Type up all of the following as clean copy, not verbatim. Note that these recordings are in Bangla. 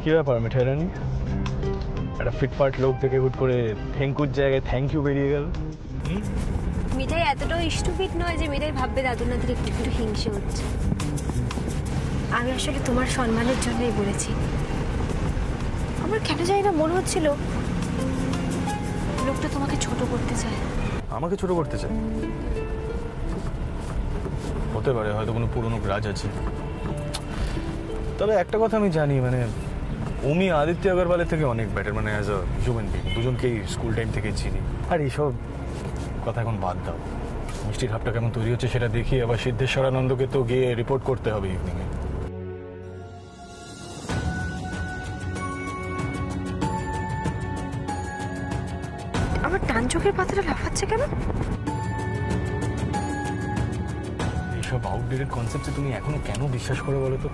কি ব্যাপার মিঠাই রানী, একটা ফিটফাট লোক দেখে হুট করে থ্যাঙ্কুর জায়গায় থ্যাংক ইউ বেরিয়ে গেল? মিঠাই এতটাও স্টুপিড নয় যে মিঠাই ভাববে দাদুনাথের একটু একটু হিংসে হচ্ছে। আমি আসলে তোমার সম্মানের জন্যই বলেছি। আমার কেন জানি না মনে হচ্ছিল লোকটা তোমাকে ছোট করতে চায়। আমাকে ছোট করতে চায়? হতে পারে, হয়তো কোনো পুরনো গ্রাজ আছে। তবে একটা কথা আমি জানি, মানে উমি আদিত্য আগরওয়ালের থেকে অনেক বেটার, মানে অ্যাজ আ হিউম্যান বিং। দুজনকেই স্কুল টাইম থেকে চিনি। আর এইসব কথা এখন বাদ দাও। মিষ্টির হাবটা কেমন তৈরি হচ্ছে সেটা দেখি, আবার সিদ্ধেশ্বরানন্দকে তো গিয়ে রিপোর্ট করতে হবে ইভিনিংয়ে। আমার ডান চোখের পাতাটা লাফাচ্ছে কেন? এইসব আউটডেটেড কনসেপ্টে তুমি এখনো কেন বিশ্বাস করে বলো তো?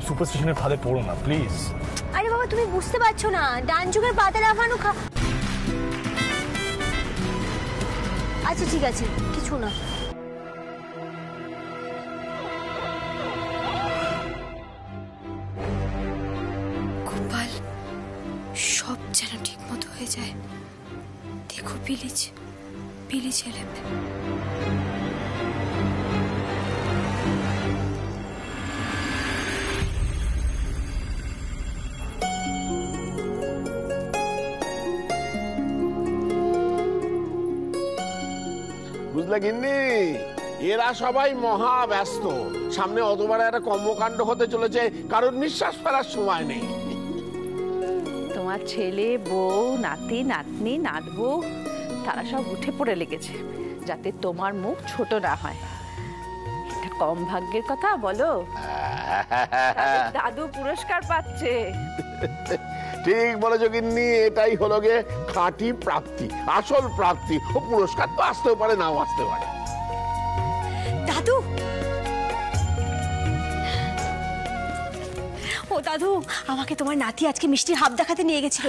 সুপারস্টিশনের ফাঁদে পড়ো না প্লিজ। আরে বাবা, তুমি বুঝতে পারছো না, ডান চোখের পাতা লাফানো আচ্ছা ঠিক আছে, কিছু না। গোপাল, সব যেন ঠিক মতো হয়ে যায়। দেখো পিলি ছেলে। বুঝলে গিন্নি, এরা সবাই মহা ব্যস্ত। সামনে অত বড় একটা কর্মকাণ্ড হতে চলেছে, কারণ নিঃশ্বাস ফেলার সময় নেই। তোমার ছেলে, বউ, নাতি, নাতনি, নাতবউ তারা সব উঠে পড়ে লেগেছে যাতে তোমার মুখ ছোট না হয়। এটা কম ভাগ্যের কথা বলো? দাদু পুরস্কার পাচ্ছে। ঠিক বলেছো গিন্নি, এটাই হলো গে খাঁটি প্রাপ্তি, আসল প্রাপ্তি। ও পুরস্কার তো আসতেও পারে, নাও আসতে পারে। দাদু, ও দাদু, আমাকে তোমার নাতি আজকে মিষ্টির হাব দেখাতে নিয়ে গেছিল।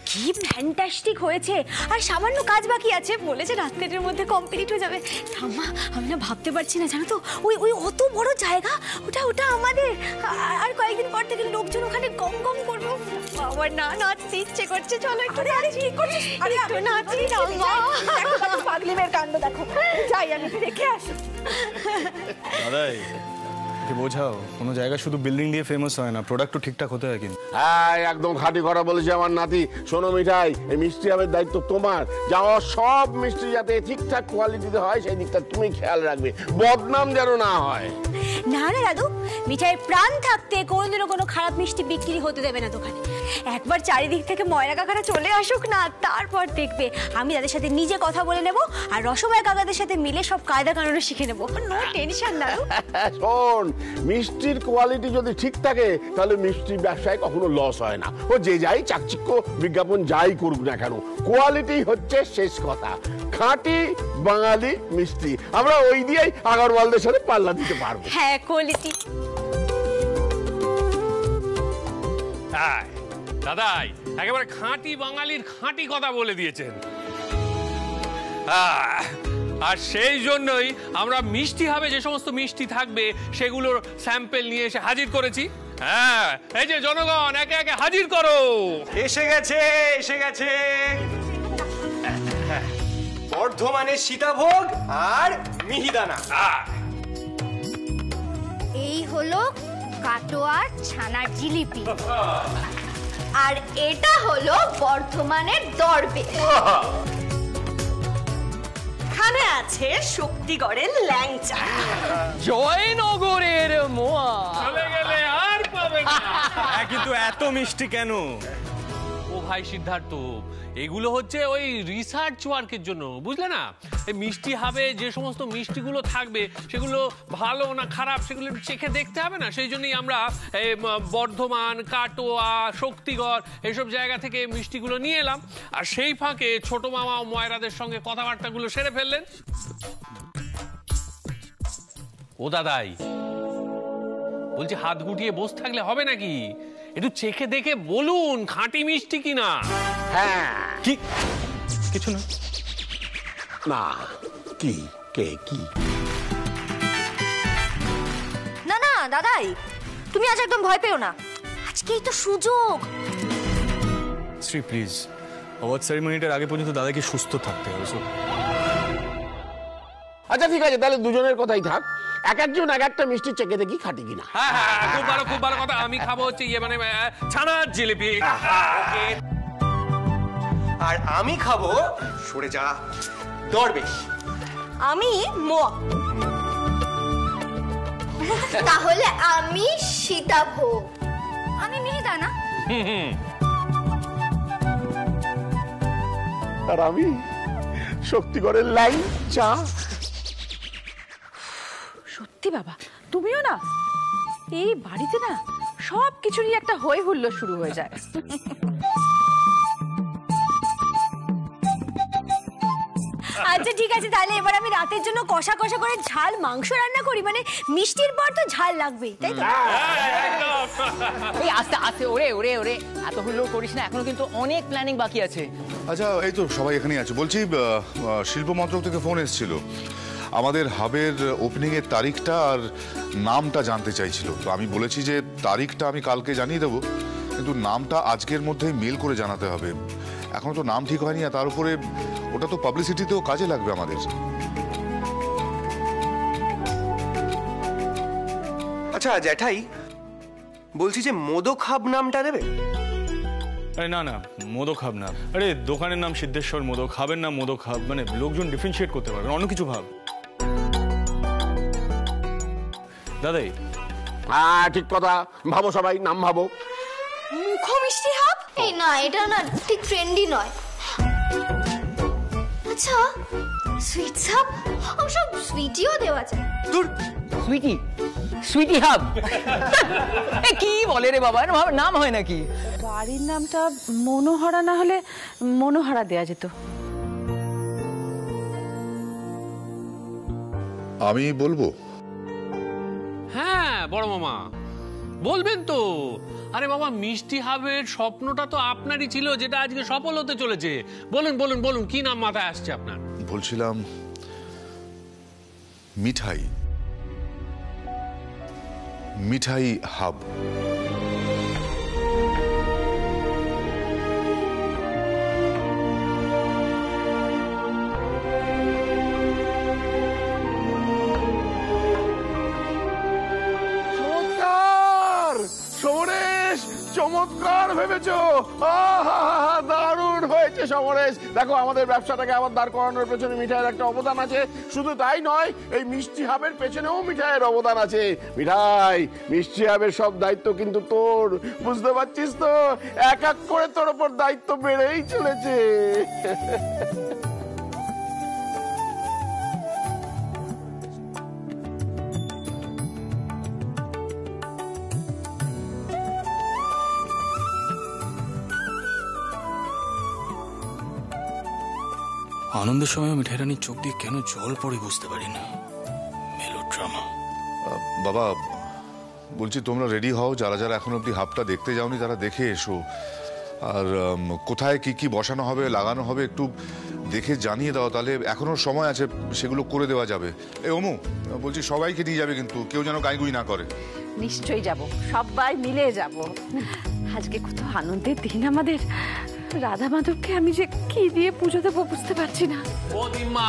কি ফ্যান্টাস্টিক হয়েছে। আর সামান্য কাজ বাকি আছে, বলেছে রাত্রের মধ্যে কমপ্লিট হয়ে যাবে। ঠাম্মা, আমি না ভাবতে পারছি না, জানো তো, ওই অত বড় জায়গা, ওটা আমাদের। আর কয়েকদিন পর থেকে লোকজন ওখানে গম গম করবে। আমার না নাচতে ইচ্ছে করছে। চলো একটু নাচি। একটু নাচি ঠাম্মা। পাগলি মেয়ের কাণ্ড দেখো। যাই আমি দেখে আসি। দাদাই, বোঝাও, কোনো জায়গা শুধু বিল্ডিং দিয়ে ফেমাস হয় না, প্রোডাক্টও ঠিকঠাক হতে হয়। কিন্তু হ্যাঁ, একদম খাঁটি কথা বলেছে আমার নাতি। শোনো মিঠাই, এই মিষ্টি হাবের দায়িত্ব তোমার। যাওয়া সব মিষ্টি যাতে ঠিকঠাক কোয়ালিটিতে হয় সেই দিকটা তুমি খেয়াল রাখবে, বদনাম যেন না হয়। না না দাদু, মিঠাইয়ের প্রাণ থাকতে কোনোদিনও কোনো খারাপ মিষ্টি বিক্রি হতে দেবে না দোকানে। একবার চারিদিক থেকে ময়রা কাকারা চলে আসুক না, তারপর দেখবে আমি তাদের সাথে নিজে কথা বলে নেব, আর রসময় কাকাদের সাথে মিলে সব কায়দা কানুন শিখে নেবো। নো টেনশন দাদু। শোন, মিষ্টির কোয়ালিটি যদি ঠিক থাকে তাহলে মিষ্টির ব্যবসায় কখনো লস হয় না। ও যে যাই চাকচিক্য বিজ্ঞাপন যাই করুক না কেন, কোয়ালিটি হচ্ছে শেষ কথা। খাঁটি বাঙালি মিষ্টি, আমরা ওই দিয়েই আগরওয়ালদের সাথে পাল্লা দিতে পারবো। হ্যাঁ, কোয়ালিটি। দাদাই একেবারে খাঁটি বাঙালির খাঁটি কথা বলে দিয়েছেন। আর সেই জন্যই আমরা মিষ্টি হবে যে সমস্ত মিষ্টি থাকবে সেগুলোর স্যাম্পল নিয়ে এসে হাজির করেছি। হ্যাঁ, এই যে জনগণ একে একে হাজির করো। এসে গেছে বর্ধমানের সীতাভোগ আর মিহিদানা। এই হলো কাটোয়ার ছানার জিলিপি, আর এটা হলো বর্ধমানের দরবে। এখানে আছে শক্তিগড়ের ল্যাংচা, জয়নগরের মোয়া। চলে গেলে আর পাবে না। কিন্তু এত মিষ্টি কেন? ও ভাই সিদ্ধার্থ, এগুলো হচ্ছে ওই রিসার্চ ওয়ার্কের জন্য, বুঝলে না? এই মিষ্টি হবে যে সমস্ত মিষ্টিগুলো থাকবে সেগুলো ভালো না খারাপ সেগুলো চেখে দেখতে হবে না, সেই জন্যই আমরা বর্ধমান, কাটোয়া, শক্তিগড় এইসব জায়গা থেকে মিষ্টিগুলো নিয়ে এলাম। আর সেই ফাঁকে ছোট মামা ও ময়রাদের সঙ্গে কথাবার্তাগুলো সেরে ফেললেন। ও দাদাই, বলছি হাত গুটিয়ে বসে থাকলে হবে নাকি? একটু চেখে দেখে বলুন খাঁটি মিষ্টি কিনা। হ্যাঁ, কি কিছু না। না কি কে কি? না না দাদাই, তুমি আজ একদম ভয় পেও না। আজকেই তো সুযোগ। শ্রী প্লিজ, অ্যাওয়ার্ড সেরিমনিটার আগে পর্যন্ত দাদাকে সুস্থ থাকতে হবে। আচ্ছা ঠিক আছে, তাহলে দুজনের কথাই থাক, এক একজন এক একটা মিষ্টি চেকে দেখি খাটি কিনা। হ্যাঁ হ্যাঁ, খুব ভালো কথা। আমি খাবো হচ্ছে মানে ছানার জিলিপি। আর আমি খাবো সরে যা দরবেশ। আমি মোয়া। তাহলে আমি সীতাভোগ। আমি মিহিদানা। আর আমি শক্তিগড়ের লাইন চা। সত্যি বাবা, তুমিও না, এই বাড়িতে না সব কিছুরই একটা হই হুল্লোড় শুরু হয়ে যায়। আচ্ছা ঠিক আছে, তাহলে এবার আমি রাতের জন্য কষা কষা করে ঝাল মাংস রান্না করি, মানে মিষ্টির পর তো ঝাল লাগবেই, তাই তো? এই আস্তে আস্তে, ওরে ওরে ওরে, এত হুল্লোড় করিস না, এখনো কিন্তু অনেক প্ল্যানিং বাকি আছে। আচ্ছা, এই তো সবাই এখানেই আছে। বলছি, শিল্প মন্ত্রক থেকে ফোন এসেছিল, আমাদের হাবের ওপেনিং এর তারিখটা আর নামটা জানতে চাইছিল। তো আমি বলেছি যে তারিখটা আমি কালকে জানিয়ে দেবো, কিন্তু নামটা আজকের মধ্যেই মেল করে জানাতে হবে। এখনো তো নাম ঠিক হয়নি, আর তার উপরে ওটা তো পাবলিসিটিতেও কাজে লাগবে আমাদের। আচ্ছা জ্যাঠাই, বলছি যে মোদক হাব নামটা দেবে? আরে না না, মোদক হাব না। আরে দোকানের নাম সিদ্ধেশ্বর মোদক, হাবের নাম মোদক হাব, মানে লোকজন ডিফারেন্সিয়েট করতে পারবে, অন্য কিছু ভাব। দাদাই, হ্যাঁ ঠিক কথা, ভাবো সবাই, নাম ভাবো। মুখ মিষ্টি হাব? এই না, এটা না ঠিক ট্রেন্ডি নয়। আচ্ছা সুইটস হাব, অবশ্য সুইটিও দেওয়া যায়। দূর, সুইটি, সুইটি হাব। এ কি বলে রে বাবা, নাম হয় নাকি? বাড়ির নামটা মনোহরা না হলে মনোহারা দেয়া যেত। আমি বলবো? হ্যাঁ বড় মামা, বলবেন তো। আরে বাবা, মিষ্টি হাবের স্বপ্নটা তো আপনারই ছিল, যেটা আজকে সফল হতে চলেছে। বলুন বলুন বলুন, কি নাম মাথায় আসছে আপনার? বলছিলাম মিঠাই, মিঠাই হাব। সমরেশ, চমৎকার ভেবেছো, দারুণ হয়েছে সমরেশ। দেখো, আমাদের ব্যবসাটাকে আবার দাঁড় করানোর পেছনে মিঠাইয়ের একটা অবদান আছে। শুধু তাই নয়, এই মিষ্টি হাবের পেছনেও মিঠাইয়ের অবদান আছে। মিঠাই, মিষ্টি হাবের সব দায়িত্ব কিন্তু তোর, বুঝতে পারছিস তো? এক এক করে তোর ওপর দায়িত্ব বেড়েই চলেছে। আনন্দের সময় মিঠাই রানীর চোখ দিয়ে কেন জল পড়ে বুঝতে পারি না। মেলোড্রামা। বাবা বলছি, তোমরা রেডি হও, যারা যারা এখন অব্দি হাবটা দেখতে যাওনি তারা দেখে এসো। আর কোথায় কি কি বসানো হবে, লাগানো হবে, একটু দেখে জানিয়ে দাও, তাহলে এখনো সময় আছে, সেগুলো করে দেওয়া যাবে। ওমু, বলছি সবাইকে নিয়ে যাবে কিন্তু, কেউ যেন গাইগুই না করে। নিশ্চয়ই যাব, সবাই মিলে যাব। আজকে কত আনন্দের দিন আমাদের। রাধা মাধবকে আমি যে কি দিয়ে পুজো দেবো বুঝতে পারছি না। ও দিম্মা,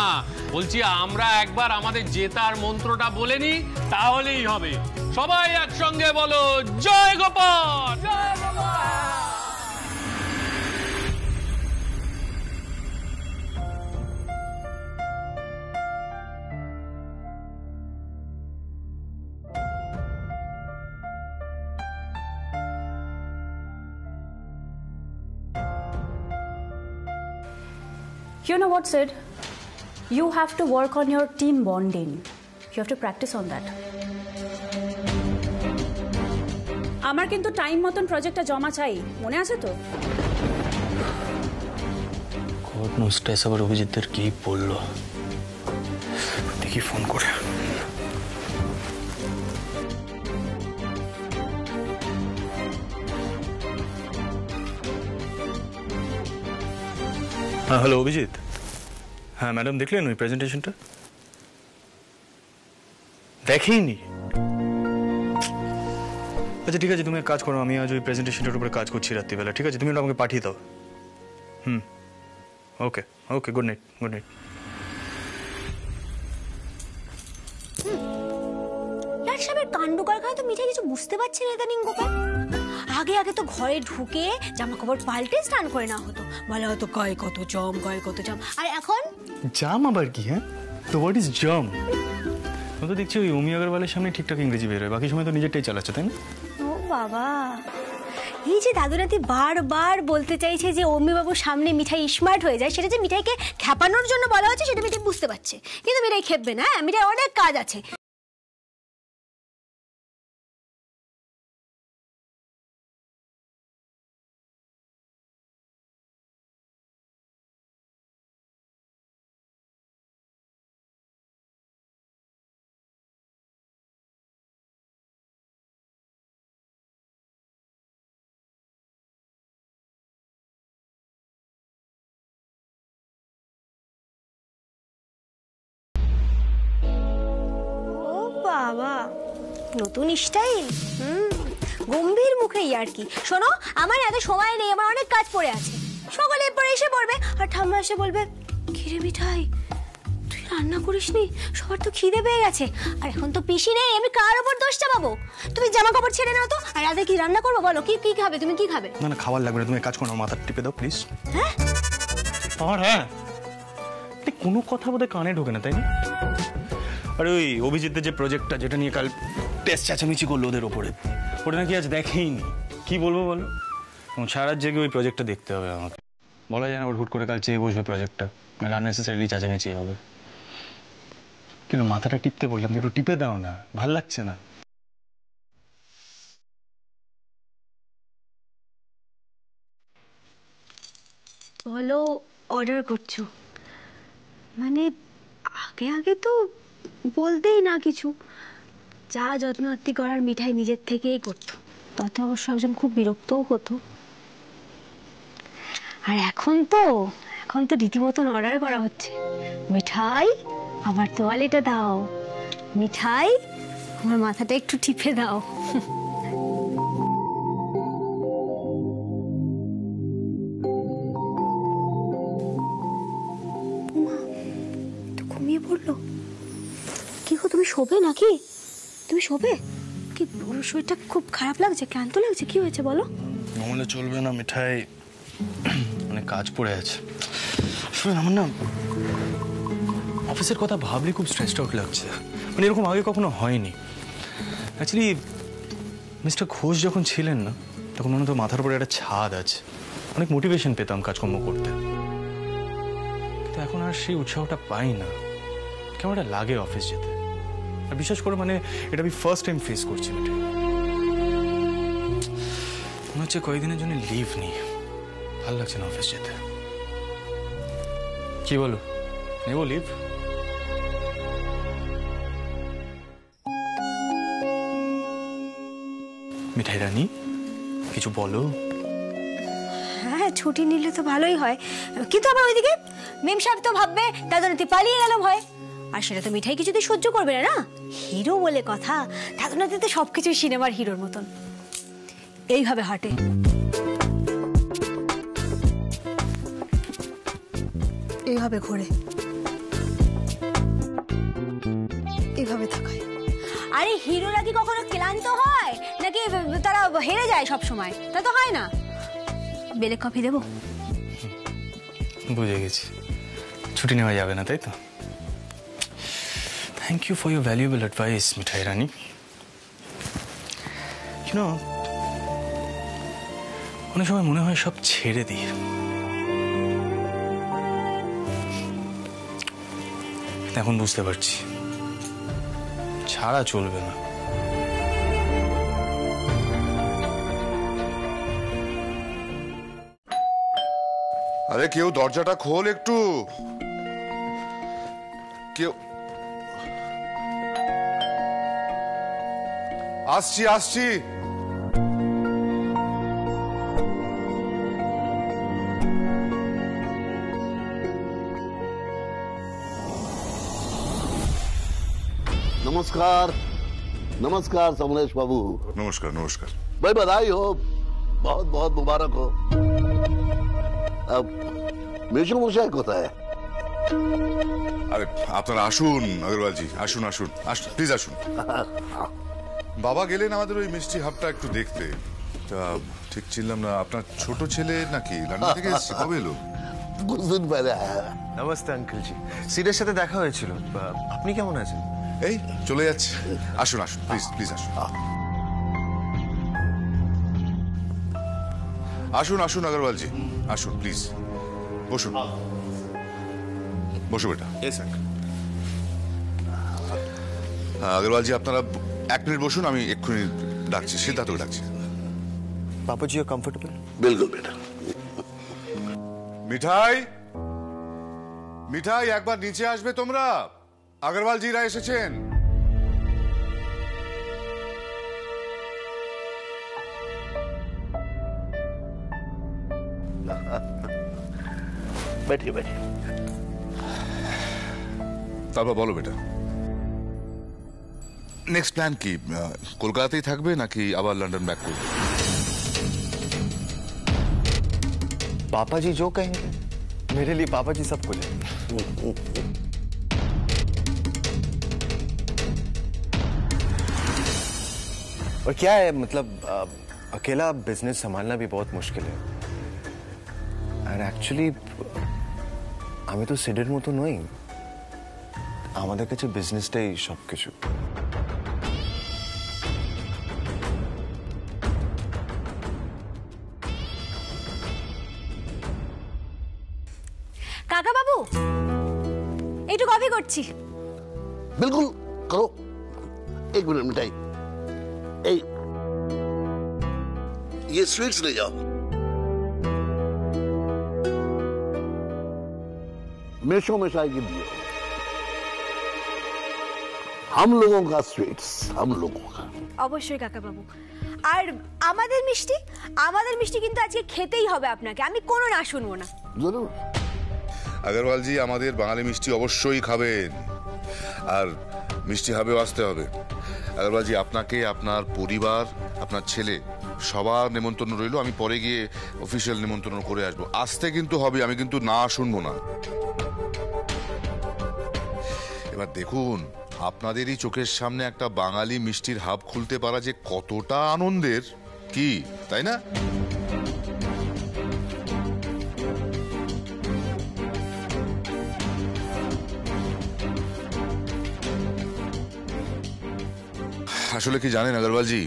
বলছি আমরা একবার আমাদের জেতার মন্ত্রটা বলে নি, তাহলেই হবে। সবাই একসঙ্গে বলো, জয় গোপাল, জয় Gopal. You know what, Sid? You have to work on your team bonding. You have to practice on that. আমার কিন্তু টাইম মতন প্রজেক্টটা জমা চাই, মনে আছে তো? গড নোস, স্ট্রেস আবার অভিজিৎদের কি বললো, দেখি ফোন করে। হ্যাঁ হ্যালো অভিজিৎ। হ্যাঁ ম্যাডাম, দেখলেন ওই প্রেজেন্টেশনটা? দেখেইনি? আচ্ছা ঠিক আছে, তুমি এক কাজ করো, আমি আজ ওই প্রেজেন্টেশনটার উপরে কাজ করছি রাত্রিবেলা, ঠিক আছে? তুমি ওটা আমাকে পাঠিয়ে দাও। ওকে ওকে, গুড নাইট, গুড নাইট। লাট সাহেবের কাণ্ড কারখানা তো মিঠাই কিছু বুঝতে পারছি না ইদানিং গোপাল। আগে আগে তো ঘরে ঢুকে জামা কাপড় পাল্টে স্নান করে না হতো, বলা হতো গায়ে কত জম, গায়ে কত জম। আর এখন জাম আবার কি? হ্যাঁ, তো হোয়াট ইজ জাম? আমি তো দেখছি ওই অমি আগরওয়ালের সামনে ঠিকঠাক ইংরেজি বেরোয়, বাকি সময় তো নিজেরটাই চালাচ্ছে, তাই না? ও বাবা, এই যে দাদু নাতি বারবার বলতে চাইছে যে অমি বাবুর সামনে মিঠাই স্মার্ট হয়ে যায়, সেটা যে মিঠাইকে খেপানোর জন্য বলা হচ্ছে সেটা মিঠাই বুঝতে পারছে, কিন্তু মিঠাই খেপবে না। মিঠাই অনেক কাজ আছে। বাবা, নতুন স্টাইল, গম্ভীর মুখে আর কি। শোনো, আমার এত সময় নেই, আমার অনেক কাজ পড়ে আছে। সকালে পরে এসে পড়বে আর ঠাম্মা এসে বলবে, খিরে মিঠাই তুই রান্না করিসনি, সবার তো খিদে পেয়ে গেছে। আর এখন তো পিসি নেই, আমি কার ওপর দোষ চাপাবো? তুমি জামা কাপড় ছেড়ে নাও তো, আর রাতে কি রান্না করবো বলো? কি কি খাবে তুমি? কি খাবে? না না, খাবার লাগবে না, তুমি কাজ করো, মাথা টিপে দাও প্লিজ। হ্যাঁ আর হ্যাঁ, কোনো কথা বোধহয় কানে ঢোকে না, তাই না? আর ওই অভিজিতের যে প্রজেক্টটা, যেটা নিয়ে কাল টেস্ট চেঁচামেচি করলো ওদের ওপরে, ওটা নাকি আজ দেখেইনি। কি বলবো বলো? সারা রাত জেগে ওই প্রজেক্টটা দেখতে হবে আমাকে। বলা যায় না ওর হুট করে কাল চেয়ে বসবে প্রজেক্টটা, আননেসেসারিলি চেঁচামেচি হবে। কিন্তু মাথাটা টিপতে বললাম, একটু টিপে দাও না, ভাল লাগছে না। বলো অর্ডার করছো মানে? আগে আগে তো বলতেই না কিছু, যা যত্নআত্তি করার মিঠাই নিজের থেকেই করতো, তাতে অবশ্য একজন খুব বিরক্তও হতো। আর এখন তো রীতিমতন অর্ডার করা হচ্ছে, মিঠাই আমার তোয়ালেটা দাও, মিঠাই আমার মাথাটা একটু টিপে দাও। ঘুমিয়ে পড়লো কি গো? তুমি শোবে নাকি? তুমি শোবে কি? শরীরটা খুব খারাপ লাগছে, ক্লান্ত লাগছে, কি হয়েছে বলো? ঘুমলে চলবে না মিঠাই, অনেক কাজ পড়ে আছে। আমার না অফিসের কথা ভাবলে খুব স্ট্রেসড আউট লাগছে, মানে এরকম আগে কখনো হয়নি। অ্যাকচুয়ালি মিস্টার ঘোষ যখন ছিলেন না, তখন মনে হতো মাথার উপরে একটা ছাদ আছে, অনেক মোটিভেশন পেতাম কাজকর্ম করতে। কিন্তু এখন আর সেই উৎসাহটা পাই না, কেমন একটা লাগে অফিস যেতে। আর বিশেষ করে মানে এটা আমি ফার্স্ট টাইম ফেস করছি মিঠাই। মনে হচ্ছে কয়েকদিনের জন্য লিভ নিই, ভালো লাগছে না অফিস যেতে। কি বলো, নেব লিভ? মিঠাই রানী কিছু বলো। হ্যাঁ, ছুটি নিলে তো ভালোই হয়, কিন্তু আবার ওইদিকে মেম সাহেব তো ভাববে দাদুনাতি পালিয়ে গেল ভয়, আর সেটা তো মিঠাই কিছুতেই সহ্য করবে না। না, হিরো বলে কথা, দাদুনাতিতে সবকিছু সিনেমার হিরোর মতন এইভাবে হাঁটে, এইভাবে ঘোরে, এইভাবে তাকায়। আরে হিরোরা কি কখনো ক্লান্ত হয় নাকি তারা হেরে যায় সব সময়? তা তো হয় না। বেলে কফি দেবো? বুঝে গেছি, ছুটি নেওয়া যাবে না, তাই তো? Thank you for your valuable advice Mithai Rani. অনেক সময় মনে হয় সব ছেড়ে দিই, এখন বুঝতে পারছি ছাড়া চলবে না। আরে কেউ দরজাটা খোল একটু, কেউ। আসছি আসছি। নমস্কার। नमस्कार समरेश बाबू। नमस्कार नमस्कार। भाई बधाई हो, बहुत बहुत मुबारक हो। अब मेशो मशाई কোথায়? আরে আপনারা আসুন আগরওয়ালজি, আসুন আসুন আসুন, প্লিজ আসুন। বাবা গেলেন আমাদের ওই মিষ্টি হাবটা একটু দেখতে, তা ঠিক ছিলাম না আপনার ছোট ছেলে নাকি লন্ডন থেকে এসেছে, কবে এলো? कुछ दिन पहले आया। নমস্তে আঙ্কেল জি, সিডের সাথে দেখা হয়েছিল। আপনি কেমন আছেন? এই চলে যাচ্ছে। আসুন আসুন প্লিজ প্লিজ আসুন আসুন আসুন আগরওয়ালজি, আসুন প্লিজ, বসুন বসো বেটা। আগরওয়ালজি আপনারা 1 মিনিট বসুন, আমি এক্ষুনি ডাকছি, সিদ্ধার্থকে ডাকছি। পাপা জি কমফোর্টেবল? बिल्कुल बेटा। মিঠাই মিঠাই একবার নিচে আসবে তোমরা, আগরওয়ালজিরা এসেছেন। बैठिए बैठिए। তারপর বলো বেটা, নেক্সট প্ল্যান কি? কলকাতাতেই থাকবে নাকি আবার লন্ডন ব্যাক করবে? पापा जी जो कहेंगे, मेरे लिए पापा जी सब कुछ है। और क्या है मतलब, अकेला बिजनेस संभालना भी बहुत मुश्किल है। एंड एक्चुअली আমি তো সিডের মতো নই, আমাদের কাছে বিজনেসটাই সবকিছু। কাকা বাবু একটু কফি করছি। बिल्कुल करो। 1 मिनट मिठाई, ए, ये स्वीट्स ले जाओ। मेशो मशाई की दियो। हम लोगों का स्वीट्स, हम लोगों का। অবশ্যই কাকা বাবু। আর আমাদের মিষ্টি কিন্তু আজকে খেতেই হবে আপনাকে, আমি কোনো না শুনবো না। जरूर। আগরওয়ালজি আমাদের বাঙালি মিষ্টি অবশ্যই খাবেন, আর মিষ্টি হাবেও আসতে হবে। আগরওয়ালজি আপনাকে, আপনার পরিবার, আপনার ছেলে সবার নেমন্তন্ন রইল। আমি পরে গিয়ে অফিসিয়াল নেমন্তন্ন করে আসবো। আসতে কিন্তু হবে, আমি কিন্তু না শুনবো না। এবার দেখুন, আপনাদেরই চোখের সামনে একটা বাঙালি মিষ্টির হাব খুলতে পারা যে কতটা আনন্দের, কি তাই না? আসলে কি জানেন আগরওয়ালজি,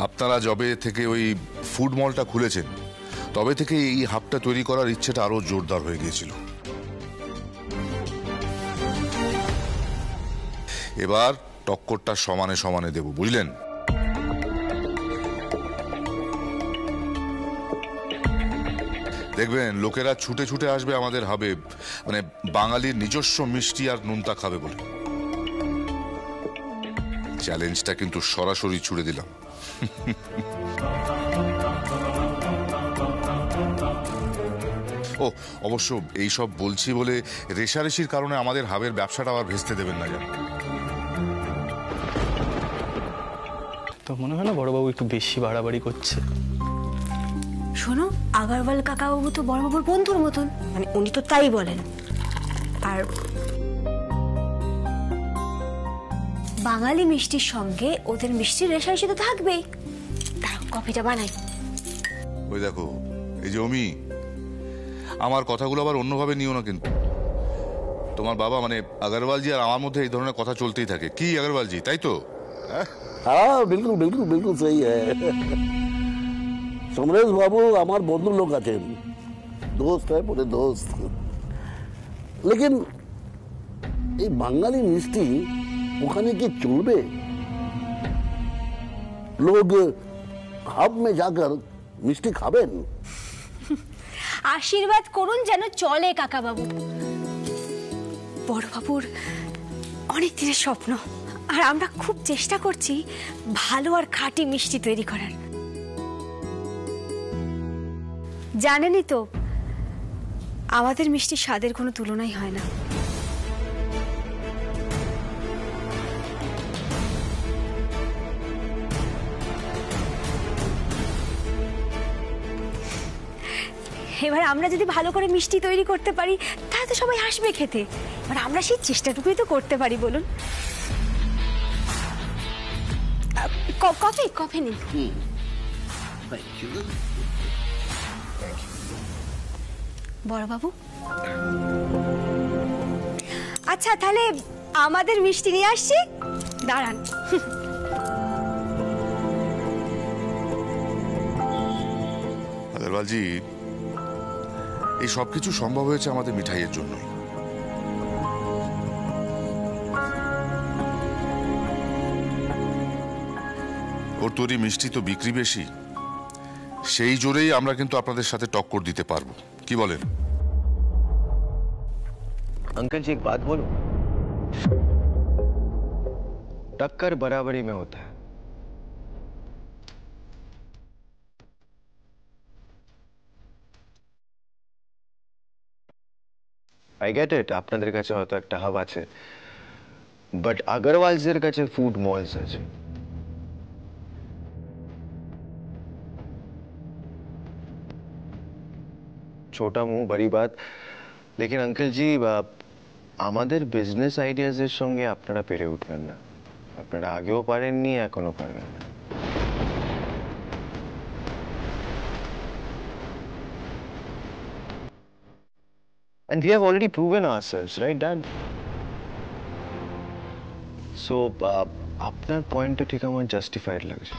আপনারা যবে থেকে ওই ফুড মলটা খুলেছেন তবে থেকে এই হাবটা তৈরি করার ইচ্ছেটা আরো জোরদার হয়ে গিয়েছিল। এবার টক্করটা সমানে সমানে দেব, বুঝলেন? দেখবেন লোকেরা ছুটে ছুটে আসবে আমাদের হাবে, মানে বাঙালির নিজস্ব মিষ্টি আর নোনতা খাবে বলে। চ্যালেঞ্জটা কিন্তু সরাসরি ছুড়ে দিলাম। ও অবশ্য এইসব বলছি বলে রেশারেশির কারণে আমাদের হাবের ব্যবসাটা আবার ভেস্তে দেবেন না, জানেন? তো মনে হয় না বড়বাবু একটু বেশি বাড়াবাড়ি করছে? শোনো, আগরওয়াল কাকাবাবু তো বড়বাবুর বন্ধুর মতন, মানে উনি তো তাই বলেন। আর বাঙালি মিষ্টির সঙ্গে ওদের মিষ্টির রেশারেশি তো থাকবেই। দাঁড়াও কফিটা বানাই। ওই দেখো, এই যে অমি, আমার কথাগুলো আবার অন্যভাবে নিও না কিন্তু। তোমার বাবা মানে আগরওয়ালজি আর আমার মধ্যে এই ধরনের কথা চলতেই থাকে, কি আগরওয়ালজি, তাই তো? हाँ बिल्कुल बिल्कुल बिल्कुल सही है। समरेश बाबू আমার বন্ধুর লোক আছেন, दोस्त है, पूरे दोस्त। लेकिन এই বাঙালি মিষ্টি ওখানে কি চলবে? लोग হাব में जाकर মিষ্টি খাবেন। আশীর্বাদ করুন যেন চলে কাকাবাবু। বড়বাবুর অনেক দিনের স্বপ্ন, আর আমরা খুব চেষ্টা করছি ভালো আর খাঁটি মিষ্টি তৈরি করার। জানেনই তো আমাদের মিষ্টির স্বাদের কোনো তুলনাই হয় না। এবার আমরা যদি ভালো করে মিষ্টি তৈরি করতে পারি তাহলে তো সবাই আসবে খেতে। এবার আমরা সেই চেষ্টাটুকুই তো করতে পারি, বলুন। কফি কফি নিন। বড়বাবু, আচ্ছা তাহলে আমাদের মিষ্টি নিয়ে আসছি, দাঁড়ান। আগরওয়ালজি, এই সব কিছু সম্ভব হয়েছে আমাদের মিঠাইয়ের জন্যই। ওর তৈরি মিষ্টি তো বিক্রি বেশি, সেই জোরেই আমরা কিন্তু আপনাদের সাথে টক্কর দিতে পারবো, কি বলেন? अंकल जी एक बात बोलूं, टक्कर बराबरी में होता है। I get it, আপনাদের কাছে হয়তো একটা হাব আছে, বাট আগরওয়ালসের কাছে ফুড মলস আছে। छोटा मुंह बड़ी बात, लेकिन अंकल जी আমাদের বিজনেস আইডিয়াজের সঙ্গে আপনারা পেরে উঠবেন না। আপনারা আগেও পারেননি, এখনো পারবেন না। And we have already proven ourselves, right, Dad? So, আপনার পয়েন্টটা ঠিক আমার জাস্টিফাইড লাগছে।